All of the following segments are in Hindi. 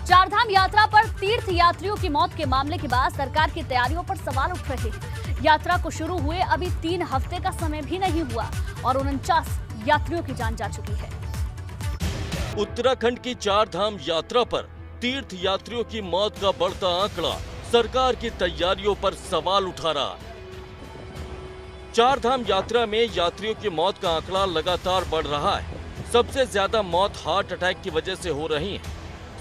चारधाम यात्रा पर तीर्थ यात्रियों की मौत के मामले के बाद सरकार की तैयारियों पर सवाल उठ रहे हैं। यात्रा को शुरू हुए अभी 3 हफ्ते का समय भी नहीं हुआ और 49 यात्रियों की जान जा चुकी है। उत्तराखंड की चारधाम यात्रा पर तीर्थ यात्रियों की मौत का बढ़ता आंकड़ा सरकार की तैयारियों पर सवाल उठा रहा है। चारधाम यात्रा में यात्रियों की मौत का आंकड़ा लगातार बढ़ रहा है। सबसे ज्यादा मौत हार्ट अटैक की वजह से हो रही है।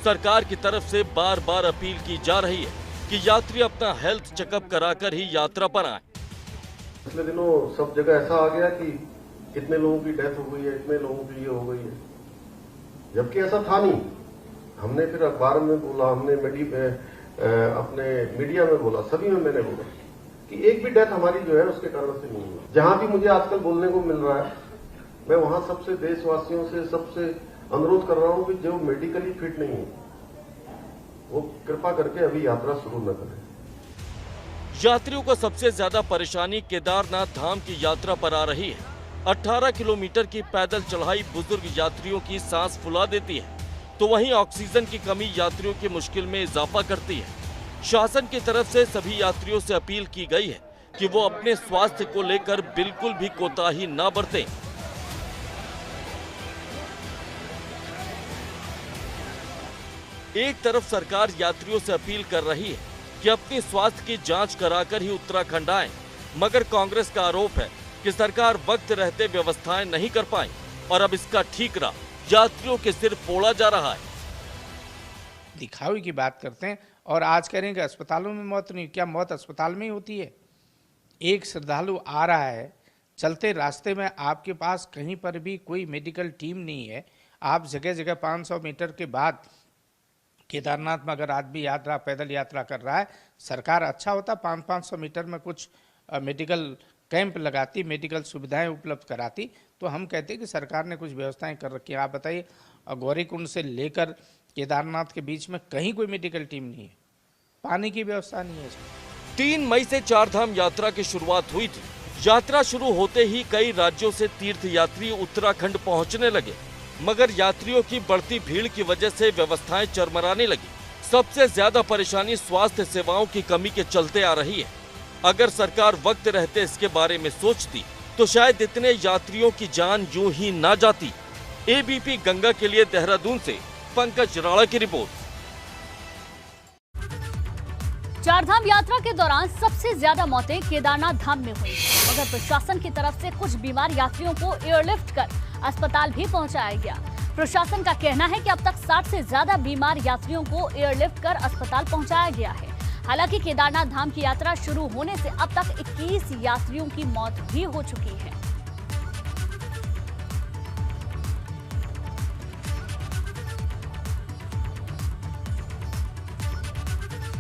सरकार की तरफ से बार बार अपील की जा रही है कि यात्री अपना हेल्थ चेकअप कराकर ही यात्रा पर आए। पिछले दिनों सब जगह ऐसा आ गया कि इतने लोगों की डेथ हो गई है, इतने लोगों की ये हो गई है, जबकि ऐसा था नहीं। हमने फिर अखबार में बोला, हमने अपने मीडिया में बोला, सभी में मैंने बोला कि एक भी डेथ हमारी जो है उसके कारण से नहीं हुआ। जहां भी मुझे आजकल बोलने को मिल रहा है, मैं वहां सबसे देशवासियों से सबसे अनुरोध कर रहा हूं कि जो मेडिकली फिट नहीं है वो कृपा करके अभी यात्रा शुरू न करें। यात्रियों को सबसे ज्यादा परेशानी केदारनाथ धाम की यात्रा पर आ रही है। 18 किलोमीटर की पैदल चढ़ाई बुजुर्ग यात्रियों की सांस फुला देती है, तो वहीं ऑक्सीजन की कमी यात्रियों की मुश्किल में इजाफा करती है। शासन की तरफ से सभी यात्रियों से अपील की गई है कि वो अपने स्वास्थ्य को लेकर बिल्कुल भी कोताही न बरतें। एक तरफ सरकार यात्रियों से अपील कर रही है कि अपनी स्वास्थ्य की जांच कराकर ही उत्तराखंड आएं, मगर कांग्रेस का आरोप है कि सरकार वक्त रहते व्यवस्थाएं नहीं कर पाई और अब इसका ठीकरा यात्रियों के सिर फोड़ा जा रहा है। दिखावे की बात करते हैं और आज करेंगे अस्पतालों में मौत नहीं, क्या मौत अस्पताल में ही होती है? एक श्रद्धालु आ रहा है, चलते रास्ते में आपके पास कहीं पर भी कोई मेडिकल टीम नहीं है। आप जगह जगह 500 मीटर के बाद केदारनाथ में अगर आदमी पैदल यात्रा कर रहा है, सरकार अच्छा होता 500 मीटर में कुछ मेडिकल कैंप लगाती, मेडिकल सुविधाएं उपलब्ध कराती, तो हम कहते कि सरकार ने कुछ व्यवस्थाएं कर रखी है। आप बताइए, गौरीकुंड से लेकर केदारनाथ के बीच में कहीं कोई मेडिकल टीम नहीं है, पानी की व्यवस्था नहीं है। 3 मई से चारधाम यात्रा की शुरुआत हुई थी। यात्रा शुरू होते ही कई राज्यों से तीर्थ यात्री उत्तराखंड पहुंचने लगे, मगर यात्रियों की बढ़ती भीड़ की वजह से व्यवस्थाएं चरमराने लगी। सबसे ज्यादा परेशानी स्वास्थ्य सेवाओं की कमी के चलते आ रही है। अगर सरकार वक्त रहते इसके बारे में सोचती तो शायद इतने यात्रियों की जान यूं ही ना जाती। एबीपी गंगा के लिए देहरादून से पंकज राणा की रिपोर्ट। चारधाम यात्रा के दौरान सबसे ज्यादा मौतें केदारनाथ धाम में हुई, मगर प्रशासन की तरफ से कुछ बीमार यात्रियों को एयरलिफ्ट कर अस्पताल भी पहुंचाया गया। प्रशासन का कहना है कि अब तक 60 से ज्यादा बीमार यात्रियों को एयरलिफ्ट कर अस्पताल पहुंचाया गया है। हालांकि केदारनाथ धाम की यात्रा शुरू होने से अब तक 21 यात्रियों की मौत भी हो चुकी है।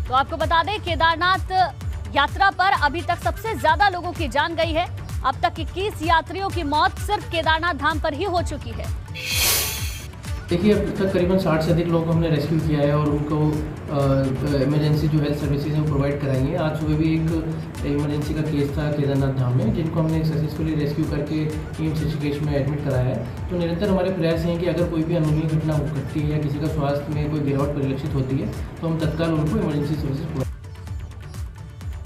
तो आपको बता दें, केदारनाथ यात्रा पर अभी तक सबसे ज्यादा लोगों की जान गई है। अब तक 21 यात्रियों की मौत सिर्फ केदारनाथ धाम पर ही हो चुकी है। देखिए, अब तक करीबन 60 से अधिक लोगों को हमने रेस्क्यू किया है और उनको इमरजेंसी जो हेल्थ सर्विसेज हैं वो प्रोवाइड कराई हैं। आज सुबह भी एक इमरजेंसी का केस था केदारनाथ धाम में, जिनको हमने सक्सेसफुली रेस्क्यू करके एम्स ऋषिकेश में एडमिट कराया है। तो निरंतर हमारे प्रयास हैं कि अगर कोई भी अनहोनी घटना घटती है या किसी का स्वास्थ्य में कोई गिरावट परिलक्षित होती है तो हम तत्काल उनको इमरजेंसी सर्विसेज प्रोवाइड।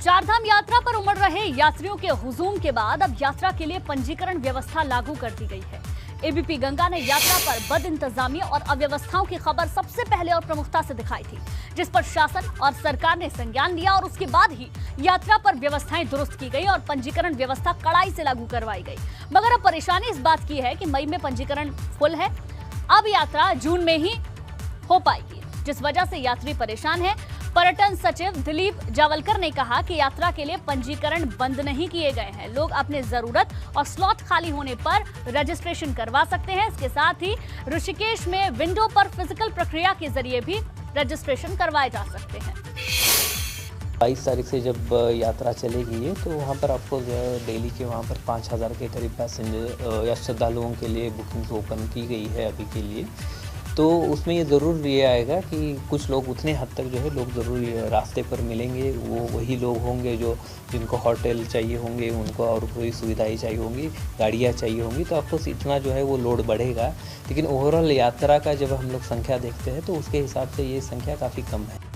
चारधाम यात्रा पर उमड़ रहे यात्रियों के हुजूम के बाद अब यात्रा के लिए पंजीकरण व्यवस्था लागू कर दी गई है। एबीपी गंगा ने यात्रा पर बद इंतजामी और अव्यवस्थाओं की खबर सबसे पहले और प्रमुखता से दिखाई थी, जिस पर शासन और सरकार ने संज्ञान लिया और उसके बाद ही यात्रा पर व्यवस्थाएं दुरुस्त की गई और पंजीकरण व्यवस्था कड़ाई से लागू करवाई गई। मगर अब परेशानी इस बात की है कि मई में पंजीकरण फुल है, अब यात्रा जून में ही हो पाएगी, जिस वजह से यात्री परेशान है। पर्यटन सचिव दिलीप जावलकर ने कहा कि यात्रा के लिए पंजीकरण बंद नहीं किए गए हैं। लोग अपने जरूरत और स्लॉट खाली होने पर रजिस्ट्रेशन करवा सकते हैं। इसके साथ ही ऋषिकेश में विंडो पर फिजिकल प्रक्रिया के जरिए भी रजिस्ट्रेशन करवाए जा सकते हैं। 22 तारीख से जब यात्रा चलेगी तो वहाँ पर आपको डेली के वहाँ पर 5000 के करीब पैसेंजर या श्रद्धालुओं के लिए बुकिंग ओपन की गई है अभी के लिए। तो उसमें ये ज़रूर ये आएगा कि कुछ लोग उतने हद तक जो है लोग ज़रूर रास्ते पर मिलेंगे, वो वही लोग होंगे जो जिनको होटल चाहिए होंगे, उनको और कोई सुविधाएं चाहिए होंगी, गाड़ियाँ चाहिए होंगी, तो ऑफकोर्स इतना जो है वो लोड बढ़ेगा। लेकिन ओवरऑल यात्रा का जब हम लोग संख्या देखते हैं तो उसके हिसाब से ये संख्या काफ़ी कम है।